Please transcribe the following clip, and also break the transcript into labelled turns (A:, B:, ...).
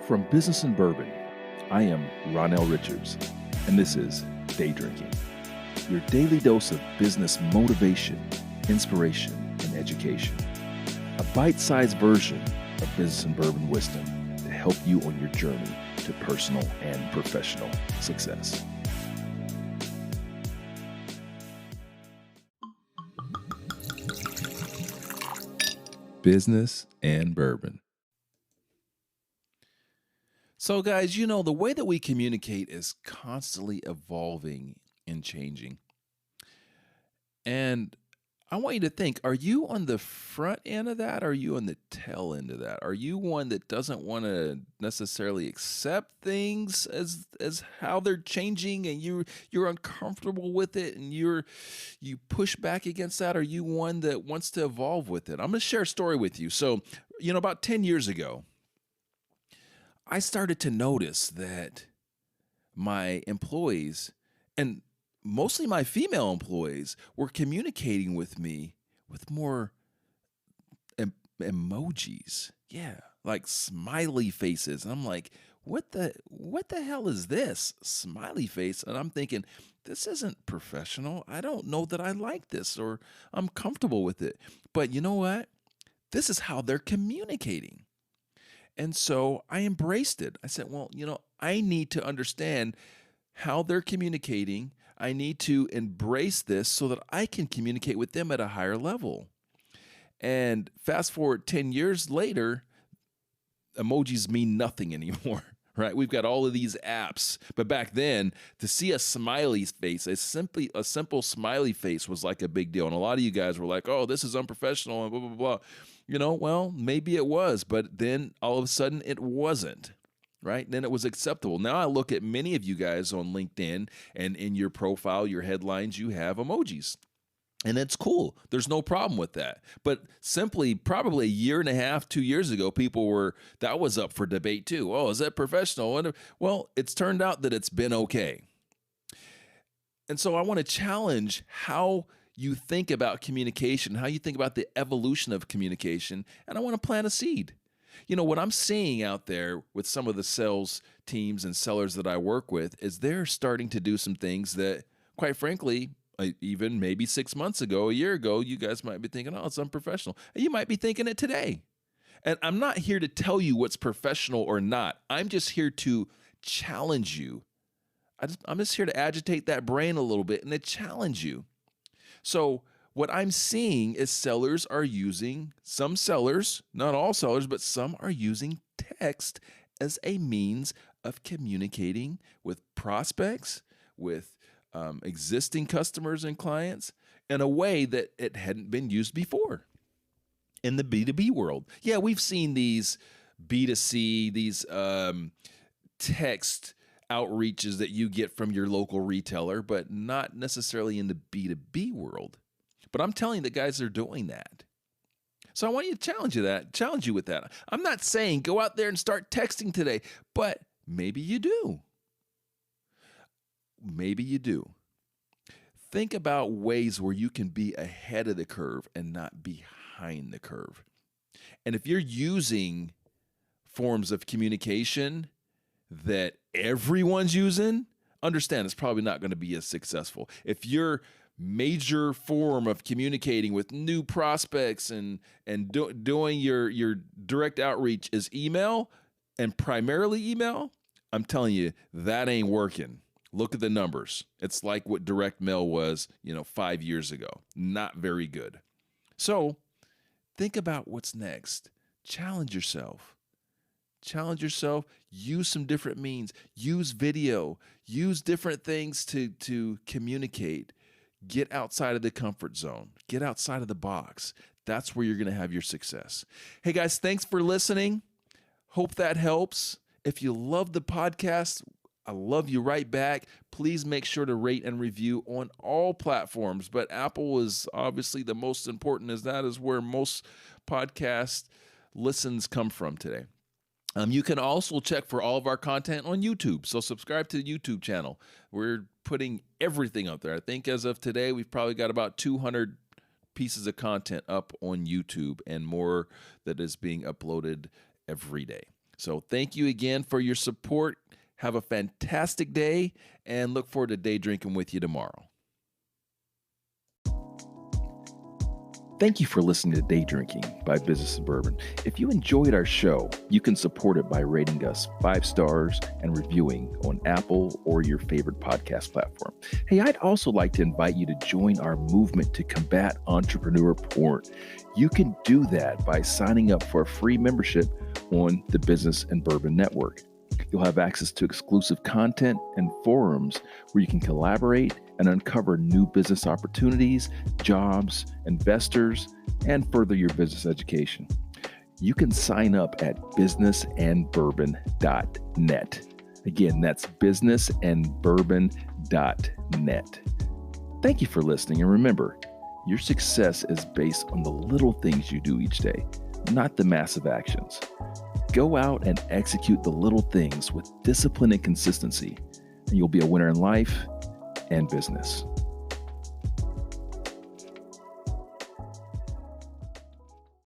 A: From Business and Bourbon, I am Ronell Richards, and this is Day Drinking, your daily dose of business motivation, inspiration, and education. A bite-sized version of Business and Bourbon wisdom to help you on your journey to personal and professional success. Business and Bourbon. So guys, the way that we communicate is constantly evolving and changing. And I want you to think, are you on the front end of that? Or are you on the tail end of that? Are you one that doesn't want to necessarily accept things as how they're changing and you're uncomfortable with it and you push back against that? Or are you one that wants to evolve with it? I'm going to share a story with you. So, about 10 years ago, I started to notice that my employees, and mostly my female employees, were communicating with me with more emojis. Yeah, like smiley faces. And I'm like, what the hell is this? Smiley face. And I'm thinking, this isn't professional. I don't know that I like this or I'm comfortable with it. But you know what? This is how they're communicating. And so I embraced it. I said, well, I need to understand how they're communicating. I need to embrace this so that I can communicate with them at a higher level. And fast forward 10 years later, emojis mean nothing anymore, right? We've got all of these apps. But back then, to see a smiley face, a simple smiley face was like a big deal. And a lot of you guys were like, oh, this is unprofessional and blah, blah, blah. Well, maybe it was, but then all of a sudden it wasn't, right? Then it was acceptable. Now I look at many of you guys on LinkedIn, and in your profile, your headlines, you have emojis. And it's cool. There's no problem with that. But simply, probably a year and a half, 2 years ago, that was up for debate too. Oh, is that professional? Well, it's turned out that it's been okay. And so I want to challenge how you think about communication, how you think about the evolution of communication, and I want to plant a seed. What I'm seeing out there with some of the sales teams and sellers that I work with is they're starting to do some things that, quite frankly, even maybe 6 months ago, a year ago, you guys might be thinking, oh, it's unprofessional. And you might be thinking it today. And I'm not here to tell you what's professional or not. I'm just here to challenge you. I'm just here to agitate that brain a little bit and to challenge you. So what I'm seeing is some sellers, not all sellers, but some are using text as a means of communicating with prospects, with existing customers and clients in a way that it hadn't been used before in the B2B world. Yeah, we've seen these B2C, these text outreaches that you get from your local retailer, but not necessarily in the B2B world. But I'm telling you, the guys are doing that. So I want you to challenge you with that. I'm not saying go out there and start texting today, but maybe you do. Maybe you do. Think about ways where you can be ahead of the curve and not behind the curve. And if you're using forms of communication that everyone's using, understand it's probably not going to be as successful. If your major form of communicating with new prospects and doing your direct outreach is email and primarily email, I'm telling you, that ain't working. Look at the numbers. It's like what direct mail was, 5 years ago. Not very good. So think about what's next. Challenge yourself. Use some different means, use video, use different things to communicate. Get outside of the comfort zone, get outside of the box. That's where you're going to have your success. Hey guys, thanks for listening. Hope that helps. If you love the podcast, I love you right back. Please make sure to rate and review on all platforms, but Apple is obviously the most important, as that is where most podcast listens come from today. You can also check for all of our content on YouTube. So subscribe to the YouTube channel. We're putting everything up there. I think as of today, we've probably got about 200 pieces of content up on YouTube and more that is being uploaded every day. So thank you again for your support. Have a fantastic day and look forward to day drinking with you tomorrow. Thank you for listening to Day Drinking by Business and Bourbon. If you enjoyed our show, you can support it by rating us 5 stars and reviewing on Apple or your favorite podcast platform. Hey, I'd also like to invite you to join our movement to combat entrepreneur porn. You can do that by signing up for a free membership on the Business and Bourbon Network. You'll have access to exclusive content and forums where you can collaborate and uncover new business opportunities, jobs, investors, and further your business education. You can sign up at businessandbourbon.net. Again, that's businessandbourbon.net. Thank you for listening, and remember, your success is based on the little things you do each day, not the massive actions. Go out and execute the little things with discipline and consistency, and you'll be a winner in life and business.